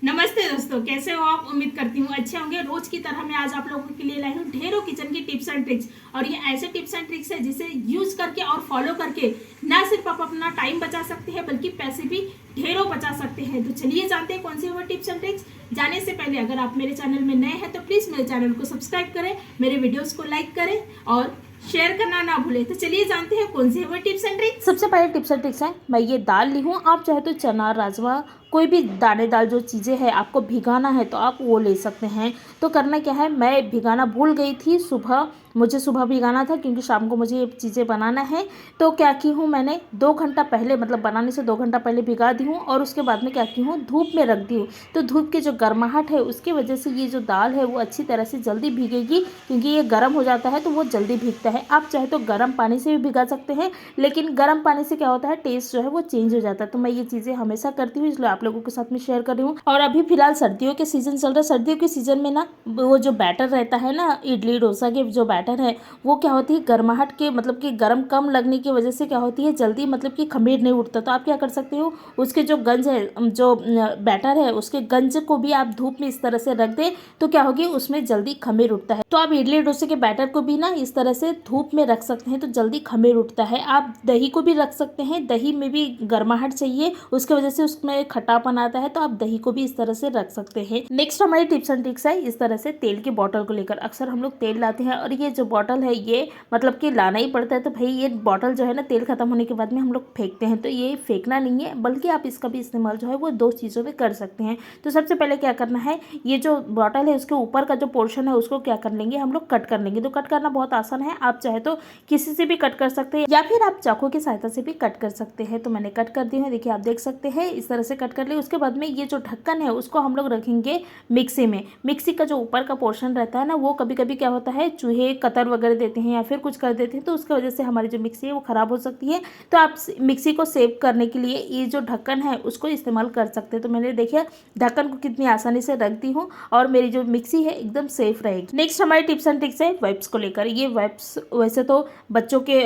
नमस्ते दोस्तों, कैसे हो आप? उम्मीद करती हूँ अच्छे होंगे। रोज की तरह मैं आज आप लोगों के लिए लाई हूँ ढेरों किचन की टिप्स एंड ट्रिक्स। और ये ऐसे टिप्स एंड ट्रिक्स है जिसे यूज करके और फॉलो करके ना सिर्फ आप अपना टाइम बचा सकते हैं बल्कि पैसे भी ढेरों बचा सकते हैं। तो चलिए जानते हैं कौन सी वो टिप्स एंड ट्रिक्स। जाने से पहले अगर आप मेरे चैनल में नए हैं तो प्लीज मेरे चैनल को सब्सक्राइब करें, मेरे वीडियोस को लाइक करें और शेयर करना ना भूलें। तो चलिए जानते हैं कौन सी है वो टिप्स एंड ट्रिक्स। सबसे पहले टिप्स एंड ट्रिक्स है, मैं ये दाल ली हूँ। आप चाहे तो चना, राजमा, कोई भी दानेदार जो चीज़ें हैं आपको भिगाना है तो आप वो ले सकते हैं। तो करना क्या है, मैं भिगाना भूल गई थी सुबह, मुझे सुबह भिगाना था क्योंकि शाम को मुझे ये चीज़ें बनाना है। तो क्या की हूँ, मैंने 2 घंटा पहले, मतलब बनाने से 2 घंटा पहले भिगा दी हूँ और उसके बाद में क्या की हूँ, धूप में रख दी हूँ। तो धूप की जो गर्माहट है उसकी वजह से ये जो दाल है वो अच्छी तरह से जल्दी भीगेगी, क्योंकि ये गर्म हो जाता है तो वो जल्दी भीगता है। आप चाहे तो गर्म पानी से भी भिगा सकते हैं, लेकिन गर्म पानी से क्या होता है, टेस्ट जो है वो चेंज हो जाता है। तो मैं ये चीज़ें हमेशा करती हूँ, इसलिए आप लोगों के साथ में शेयर कर रही हूँ। और अभी फिलहाल सर्दियों के सीजन चल रहा है। सर्दियों के सीजन में ना वो जो बैटर रहता है ना, इडली डोसा के जो बैटर है वो क्या होती है, गर्माहट के मतलब कि गर्म कम लगने की वजह से क्या होती है, जल्दी मतलब कि खमीर नहीं उठता। तो आप क्या कर सकते हो, उसके जो गंज है, जो बैटर है, उसके गंज को भी आप धूप में इस तरह से रख दें तो क्या होगी, उसमें जल्दी खमीर उठता है। तो आप इडली डोसे के बैटर को भी ना इस तरह से धूप में रख सकते हैं तो जल्दी खमीर उठता है। आप दही को भी रख सकते हैं, दही में भी गर्माहट चाहिए, उसकी वजह से उसमें खट्टापन आता है, तो आप दही को भी इस तरह से रख सकते हैं। नेक्स्ट हमारी टिप्स एंड ट्रिक्स है इस तरह से तेल की बॉटल को लेकर। अक्सर हम लोग तेल लाते हैं और ये जो बॉटल है ये मतलब कि लाना ही पड़ता है। तो भाई ये बॉटल जो है ना, तेल खत्म होने के बाद में हम लोग फेंकते हैं, तो ये फेंकना नहीं है, बल्कि आप इसका भी इस्तेमाल जो है वो 2 चीज़ों में कर सकते हैं। तो सबसे पहले क्या करना है, ये जो बॉटल है उसके ऊपर का जो पोर्शन है उसको क्या कर लेंगे, हम लोग कट कर लेंगे। तो कट करना बहुत आसान है, आप चाहे तो किसी से भी कट कर सकते हैं या फिर आप चाकू की सहायता से भी कट कर सकते हैं। तो मैंने कट कर दी है, देखिए आप देख सकते हैं, इस तरह से कट कर लिए। उसके बाद में ये जो ढक्कन है उसको हम लोग रखेंगे मिक्सी में। मिक्सी का जो ऊपर का पोर्शन रहता है ना, वो कभी कभी क्या होता है, चूहे कतर वगैरह देते हैं या फिर कुछ कर देते हैं, तो उसकी वजह से हमारी जो मिक्सी है वो ख़राब हो सकती है। तो आप मिक्सी को सेव करने के लिए ये जो ढक्कन है उसको इस्तेमाल कर सकते हैं। तो मैंने देखिए ढक्कन को कितनी आसानी से रख दी हूँ और मेरी जो मिक्सी है एकदम सेफ रहेगी। नेक्स्ट हमारी टिप्स एंड ट्रिक्स है वाइप्स को लेकर। ये वाइप्स वैसे तो बच्चों के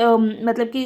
मतलब कि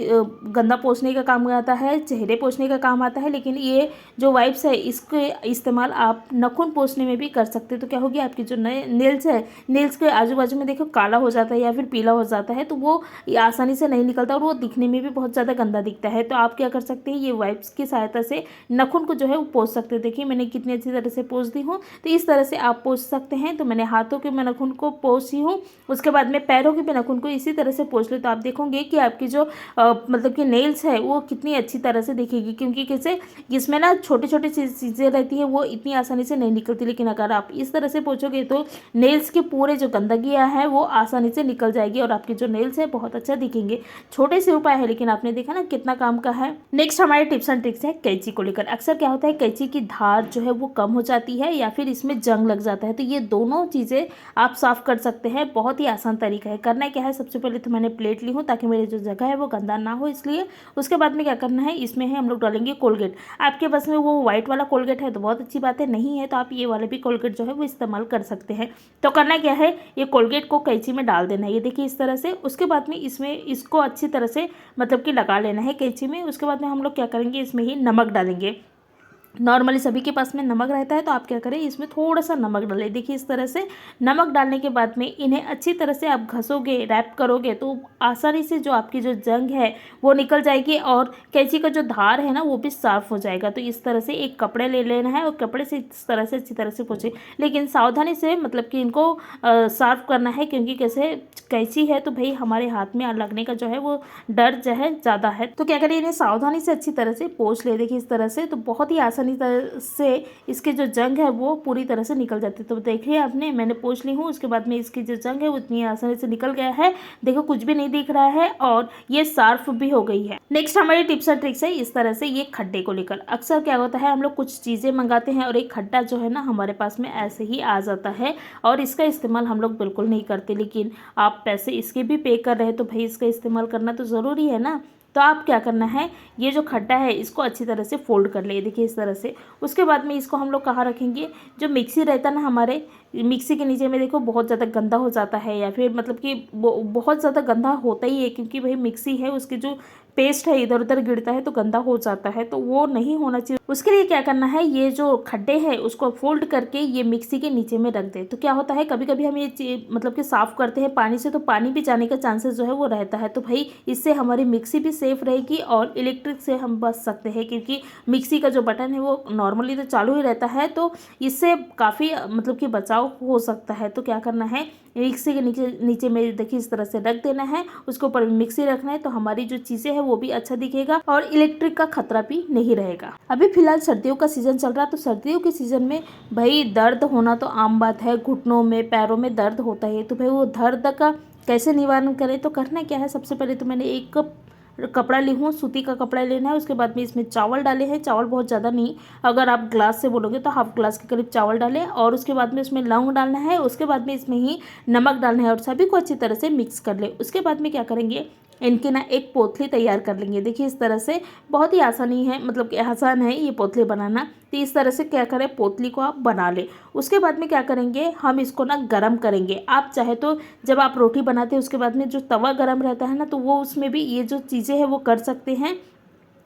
गंदा पोंछने का काम आता है, चेहरे पोंछने का काम आता है, लेकिन ये जो वाइप्स है इसके इस्तेमाल आप नाखून पोंछने में भी कर सकते हैं। तो क्या होगी, आपकी जो नए नेल्स है, नेल्स के आजू बाजू में देखो काला हो जाता है या फिर पीला हो जाता है, तो वो आसानी से नहीं निकलता और वो दिखने में भी बहुत ज़्यादा गंदा दिखता है। तो आप क्या कर सकते हैं, ये वाइप्स की सहायता से नाखून को जो है वो पोंछ सकते हैं। देखिए मैंने कितनी अच्छी तरह से पोंछ दी हूँ। तो इस तरह से आप पोंछ सकते हैं। तो मैंने हाथों के नाखून को पोंछी हूँ, उसके बाद में पैरों के भी नाखून को इसी तरह से पोंछ ले, तो आप देखोगे कि आपकी जो मतलब कि नेल्स है वो कितनी अच्छी तरह से दिखेगी, क्योंकि कैसे इसमें ना छोटी छोटी चीज़ें रहती है वो इतनी आसानी से नहीं निकलती। लेकिन अगर आप इस तरह से पोंछोगे तो नेल्स के पूरे जो गंदगियाँ है वो आसानी से निकल जाएगी और आपके जो नेल्स है बहुत अच्छा दिखेंगे। छोटे से उपाय है लेकिन आपने देखा ना कितना काम का है। नेक्स्ट हमारे टिप्स एंड ट्रिक्स है कैंची को लेकर। अक्सर क्या होता है, कैंची की धार जो है वो कम हो जाती है या फिर इसमें जंग लग जाता है। तो ये दोनों चीज़ें आप साफ कर सकते हैं, बहुत ही आसान तरीका है। करना क्या है, सबसे पहले तो मैंने प्लेट ली हूँ ताकि मेरी जो जगह है वो गंदा ना हो, इसलिए। उसके बाद में क्या करना है, इसमें है हम लोग डालेंगे कोलगेट। आपके पास में वो व्हाइट वाला कोलगेट है तो बहुत अच्छी बात है, नहीं है तो आप ये वाला भी कोलगेट जो है वो इस्तेमाल कर सकते हैं। तो करना क्या है, ये कोलगेट को कैंची में डाल देना है, ये देखिए इस तरह से। उसके बाद में इसमें इसको अच्छी तरह से मतलब कि लगा लेना है कैंची में। उसके बाद में हम लोग क्या करेंगे, इसमें ही नमक डालेंगे। नॉर्मली सभी के पास में नमक रहता है, तो आप क्या करें, इसमें थोड़ा सा नमक डालें। देखिए इस तरह से नमक डालने के बाद में इन्हें अच्छी तरह से आप घसोगे, रैप करोगे तो आसानी से जो आपकी जो जंग है वो निकल जाएगी और कैंची का जो धार है ना वो भी साफ़ हो जाएगा। तो इस तरह से एक कपड़े ले लेना है और कपड़े से इस तरह से अच्छी तरह से पोंछे, लेकिन सावधानी से, मतलब कि इनको साफ़ करना है, क्योंकि कैसे कैंची है तो भाई हमारे हाथ में लगने का जो है वो डर जो है ज़्यादा है। तो क्या करें, इन्हें सावधानी से अच्छी तरह से पोंछ ले। देखिए इस तरह से, तो बहुत ही आसानी तरह से इसके जो जंग है वो पूरी तरह से निकल जाती है। तो देखिए आपने, मैंने पोंछ ली हूँ, उसके बाद में इसकी जो जंग है वो इतनी आसानी से निकल गया है, देखो कुछ भी नहीं दिख रहा है और ये सार्फ भी हो गई है। नेक्स्ट हमारी टिप्स एंड ट्रिक्स है इस तरह से ये खड्डे को लेकर। अक्सर क्या होता है, हम लोग कुछ चीज़ें मंगाते हैं और एक खड्डा जो है ना हमारे पास में ऐसे ही आ जाता है और इसका इस्तेमाल हम लोग बिल्कुल नहीं करते, लेकिन आप पैसे इसके भी पे कर रहे हैं तो भाई इसका इस्तेमाल करना तो ज़रूरी है ना। तो आप क्या करना है, ये जो खड्डा है इसको अच्छी तरह से फोल्ड कर ले, देखिए इस तरह से। उसके बाद में इसको हम लोग कहाँ रखेंगे, जो मिक्सी रहता है ना हमारे, मिक्सी के नीचे में देखो बहुत ज़्यादा गंदा हो जाता है या फिर मतलब कि बहुत ज़्यादा गंदा होता ही है, क्योंकि भाई मिक्सी है उसके जो पेस्ट है इधर उधर गिरता है तो गंदा हो जाता है, तो वो नहीं होना चाहिए। उसके लिए क्या करना है, ये जो खड्डे हैं उसको फोल्ड करके ये मिक्सी के नीचे में रख दें। तो क्या होता है, कभी कभी हम ये मतलब कि साफ़ करते हैं पानी से, तो पानी भी जाने का चांसेस जो है वो रहता है। तो भाई इससे हमारी मिक्सी भी सेफ रहेगी और इलेक्ट्रिक से हम बच सकते हैं, क्योंकि मिक्सी का जो बटन है वो नॉर्मली तो चालू ही रहता है, तो इससे काफ़ी मतलब कि बचाव हो सकता है। तो क्या करना है, मिक्सी के नीचे में देखिए इस तरह से रख देना है, उसके ऊपर मिक्सी रखना है, तो हमारी जो चीज़ें हैं वो भी अच्छा दिखेगा और इलेक्ट्रिक का खतरा भी नहीं रहेगा। अभी फिलहाल सर्दियों का सीज़न चल रहा है, तो सर्दियों के सीज़न में भाई दर्द होना तो आम बात है, घुटनों में पैरों में दर्द होता है। तो भाई वो दर्द का कैसे निवारण करें, तो करना क्या है, सबसे पहले तो मैंने एक कपड़ा ली हूँ, सूती का कपड़ा लेना है। उसके बाद में इसमें चावल डाले हैं, चावल बहुत ज़्यादा नहीं, अगर आप ग्लास से बोलोगे तो हाफ ग्लास के करीब चावल डालें। और उसके बाद में इसमें लौंग डालना है, उसके बाद में इसमें ही नमक डालना है और सभी को अच्छी तरह से मिक्स कर ले। उसके बाद में क्या करेंगे, इनकी ना एक पोथली तैयार कर लेंगे। देखिए इस तरह से बहुत ही आसानी है, मतलब कि आसान है ये पोथली बनाना। तो इस तरह से क्या करें, पोथली को आप बना लें। उसके बाद में क्या करेंगे, हम इसको ना गरम करेंगे। आप चाहे तो जब आप रोटी बनाते हैं उसके बाद में जो तवा गरम रहता है ना, तो वो उसमें भी ये जो चीज़ें हैं वो कर सकते हैं।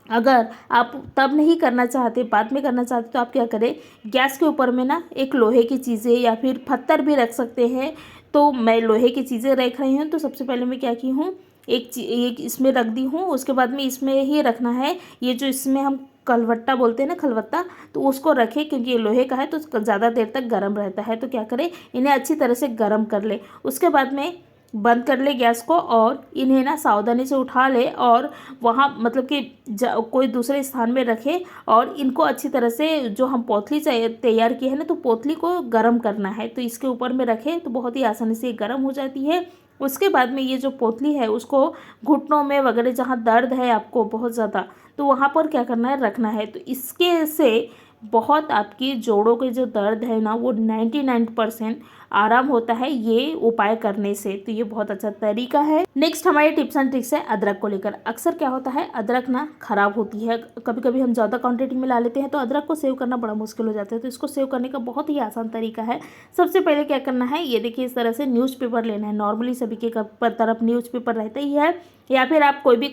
अगर आप तब नहीं करना चाहते, बाद में करना चाहते, तो आप क्या करें, गैस के ऊपर में ना एक लोहे की चीज़ें या फिर पत्थर भी रख सकते हैं। तो मैं लोहे की चीज़ें रख रही हूँ। तो सबसे पहले मैं क्या की हूँ, एक इसमें रख दी हूँ। उसके बाद में इसमें ही रखना है ये जो इसमें हम कलवट्टा बोलते हैं ना, खलवत्ता, तो उसको रखें, क्योंकि ये लोहे का है तो ज़्यादा देर तक गर्म रहता है। तो क्या करें, इन्हें अच्छी तरह से गर्म कर ले। उसके बाद में बंद कर ले गैस को और इन्हें ना सावधानी से उठा ले और वहाँ मतलब कि कोई दूसरे स्थान में रखे और इनको अच्छी तरह से जो हम पोथली तैयार की है ना, तो पोथली को गर्म करना है। तो इसके ऊपर में रखें तो बहुत ही आसानी से गर्म हो जाती है। उसके बाद में ये जो पोथली है उसको घुटनों में वगैरह जहाँ दर्द है आपको बहुत ज़्यादा, तो वहाँ पर क्या करना है, रखना है। तो इसके से बहुत आपकी जोड़ों के जो दर्द है ना वो 99% आराम होता है ये उपाय करने से। तो ये बहुत अच्छा तरीका है। नेक्स्ट हमारी टिप्स एंड ट्रिक्स है अदरक को लेकर। अक्सर क्या होता है, अदरक ना खराब होती है, कभी कभी हम ज़्यादा क्वांटिटी में ला लेते हैं, तो अदरक को सेव करना बड़ा मुश्किल हो जाता है। तो इसको सेव करने का बहुत ही आसान तरीका है। सबसे पहले क्या करना है, ये देखिए इस तरह से न्यूज़पेपर लेना है। नॉर्मली सभी के तरफ न्यूज़पेपर रहता ही है, या फिर आप कोई भी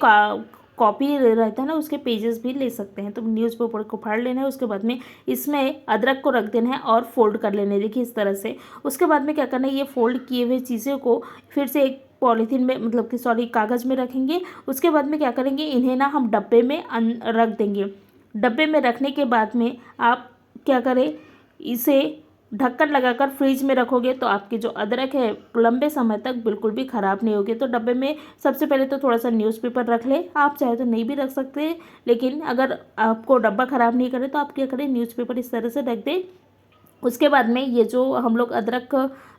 कॉपी रहता है ना उसके पेजेस भी ले सकते हैं। तो न्यूज़पेपर को फाड़ लेना है। उसके बाद में इसमें अदरक को रख देना है और फोल्ड कर लेना है, देखिए इस तरह से। उसके बाद में क्या करना है, ये फोल्ड किए हुए चीज़ें को फिर से एक पॉलीथीन में मतलब कि सॉरी कागज़ में रखेंगे। उसके बाद में क्या करेंगे, इन्हें ना हम डब्बे में रख देंगे। डब्बे में रखने के बाद में आप क्या करें, इसे ढक्कन लगाकर फ्रिज में रखोगे तो आपकी जो अदरक है लंबे समय तक बिल्कुल भी ख़राब नहीं होगी। तो डब्बे में सबसे पहले तो थोड़ा सा न्यूज़पेपर रख ले, आप चाहे तो नहीं भी रख सकते, लेकिन अगर आपको डब्बा ख़राब नहीं करे तो आप क्या करें, न्यूज़पेपर इस तरह से रख दें। उसके बाद में ये जो हम लोग अदरक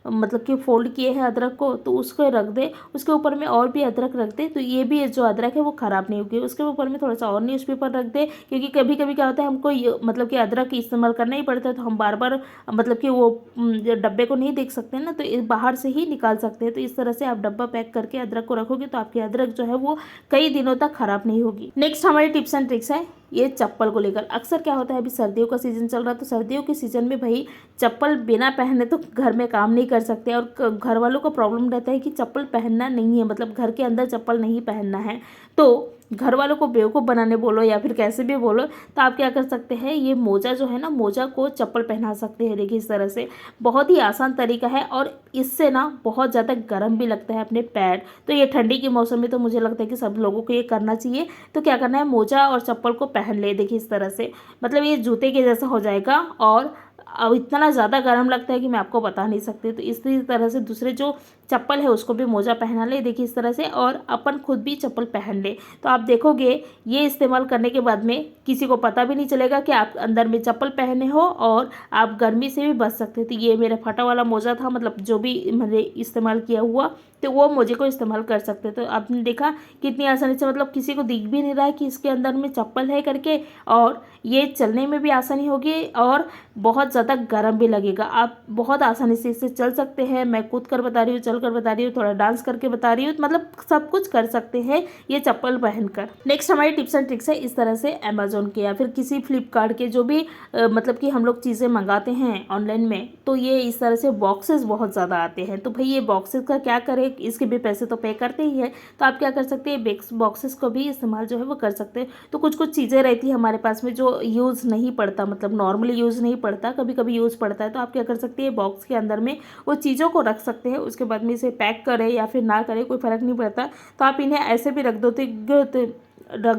मतलब कि फोल्ड किए हैं अदरक को, तो उसको रख दे। उसके ऊपर में और भी अदरक रख दे, तो ये भी जो अदरक है वो ख़राब नहीं होगी। उसके ऊपर में थोड़ा सा और न्यूज़पेपर रख दे, क्योंकि कभी कभी क्या होता है हमको मतलब कि अदरक इस्तेमाल करना ही पड़ता है, तो हम बार बार मतलब कि वो डब्बे को नहीं देख सकते ना, तो बाहर से ही निकाल सकते हैं। तो इस तरह से आप डब्बा पैक करके अदरक को रखोगे तो आपकी अदरक जो है वो कई दिनों तक ख़राब नहीं होगी। नेक्स्ट हमारी टिप्स एंड ट्रिक्स है ये चप्पल को लेकर। अक्सर क्या होता है, अभी सर्दियों का सीज़न चल रहा है, तो सर्दियों के सीज़न में भाई चप्पल बिना पहने तो घर में काम नहीं कर सकते, और घर वालों को प्रॉब्लम रहता है कि चप्पल पहनना नहीं है, मतलब घर के अंदर चप्पल नहीं पहनना है। तो घर वालों को बेवकूफ़ बनाने बोलो या फिर कैसे भी बोलो, तो आप क्या कर सकते हैं, ये मोजा जो है ना, मोजा को चप्पल पहना सकते हैं। देखिए इस तरह से बहुत ही आसान तरीका है और इससे ना बहुत ज़्यादा गर्म भी लगता है अपने पैर। तो ये ठंडी के मौसम में तो मुझे लगता है कि सब लोगों को ये करना चाहिए। तो क्या करना है, मोजा और चप्पल को पहन ले, देखिए इस तरह से, मतलब ये जूते के जैसा हो जाएगा और अब इतना ज़्यादा गर्म लगता है कि मैं आपको बता नहीं सकती। तो इसी तरह से दूसरे जो चप्पल है उसको भी मोजा पहना ले, देखिए इस तरह से, और अपन खुद भी चप्पल पहन ले। तो आप देखोगे ये इस्तेमाल करने के बाद में किसी को पता भी नहीं चलेगा कि आप अंदर में चप्पल पहने हो और आप गर्मी से भी बच सकते। तो ये मेरा फटा वाला मोजा था, मतलब जो भी मैंने इस्तेमाल किया हुआ, तो वो मोजे को इस्तेमाल कर सकते। तो आपने देखा कितनी आसानी से, मतलब किसी को दिख भी नहीं रहा है कि इसके अंदर में चप्पल है करके, और ये चलने में भी आसानी होगी और बहुत ज़्यादा गर्म भी लगेगा। आप बहुत आसानी से इससे चल सकते हैं। मैं कूद कर बता रही हूँ, चल कर बता रही हूँ, थोड़ा डांस करके बता रही हूँ, मतलब सब कुछ कर सकते हैं ये चप्पल पहनकर। नेक्स्ट हमारी टिप्स एंड ट्रिक्स है इस तरह से अमेजोन के या फिर किसी फ्लिपकार्ट के जो भी मतलब कि हम लोग चीज़ें मंगाते हैं ऑनलाइन में, तो ये इस तरह से बॉक्सेस बहुत ज़्यादा आते हैं। तो भाई ये बॉक्सेस का क्या करें, इसके भी पैसे तो पे करते ही है। तो आप क्या कर सकते हैं, बॉक्सेस को भी इस्तेमाल जो है वो कर सकते हैं। तो कुछ कुछ चीज़ें रहती है हमारे पास में जो यूज़ नहीं पड़ता, मतलब नॉर्मली यूज़ नहीं पड़ता, कभी कभी यूज़ पड़ता है। तो आप क्या कर सकते हैं, बॉक्स के अंदर में वो चीज़ों को रख सकते हैं। उसके बाद में इसे पैक करें या फिर ना करें, कोई फ़र्क नहीं पड़ता। तो आप इन्हें ऐसे भी रख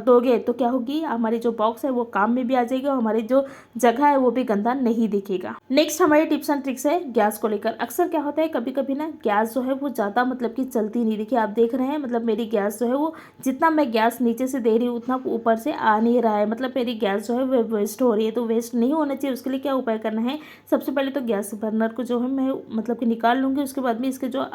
दोगे तो क्या होगी, हमारी जो बॉक्स है वो काम में भी आ जाएगी और हमारी जो जगह है वो भी गंदा नहीं दिखेगा। नेक्स्ट हमारी टिप्स एंड ट्रिक्स है गैस को लेकर। अक्सर क्या होता है, कभी कभी ना गैस जो है वो ज़्यादा मतलब कि चलती नहीं। देखिए आप देख रहे हैं, मतलब मेरी गैस जो है वो जितना मैं गैस नीचे से दे रही हूँ उतना ऊपर से आ नहीं रहा है, मतलब मेरी गैस जो है वो वेस्ट हो रही है। तो वेस्ट नहीं होना चाहिए, उसके लिए क्या उपाय करना है, सबसे पहले तो गैस बर्नर को जो है मैं मतलब कि निकाल लूँगी। उसके बाद में इसके जो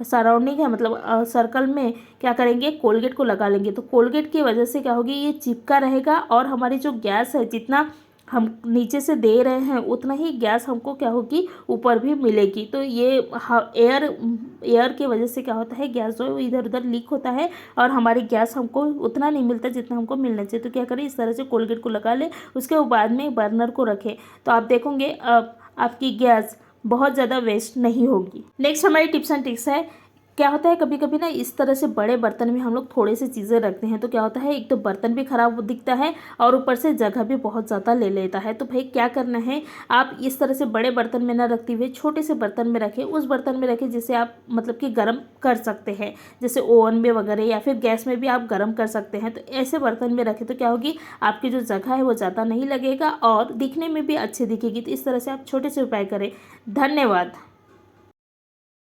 सराउंडिंग है, मतलब सर्कल में क्या करेंगे, कोलगेट को लगा लेंगे। तो कोलगेट की वजह से क्या होगी, ये चिपका रहेगा और हमारी जो गैस है जितना हम नीचे से दे रहे हैं उतना ही गैस हमको क्या होगी, ऊपर भी मिलेगी। तो ये एयर की वजह से क्या होता है, गैस जो है वो इधर उधर लीक होता है और हमारी गैस हमको उतना नहीं मिलता जितना हमको मिलना चाहिए। तो क्या करें, इस तरह से कोलगेट को लगा ले, उसके बाद में बर्नर को रखें। तो आप देखोगे आपकी गैस बहुत ज़्यादा वेस्ट नहीं होगी। नेक्स्ट हमारी टिप्स एंड ट्रिक्स है, क्या होता है कभी कभी ना इस तरह से बड़े बर्तन में हम लोग थोड़े से चीज़ें रखते हैं तो क्या होता है, एक तो बर्तन भी ख़राब दिखता है और ऊपर से जगह भी बहुत ज़्यादा ले लेता है। तो भाई क्या करना है, आप इस तरह से बड़े बर्तन में ना रखते हुए छोटे से बर्तन में रखें। उस बर्तन में रखें जिसे आप मतलब कि गर्म कर सकते हैं, जैसे ओवन में वगैरह या फिर गैस में भी आप गर्म कर सकते हैं। तो ऐसे बर्तन में रखें तो क्या होगी, आपकी जो जगह है वो ज़्यादा नहीं लगेगा और दिखने में भी अच्छी दिखेगी। तो इस तरह से आप छोटे से उपाय करें। धन्यवाद।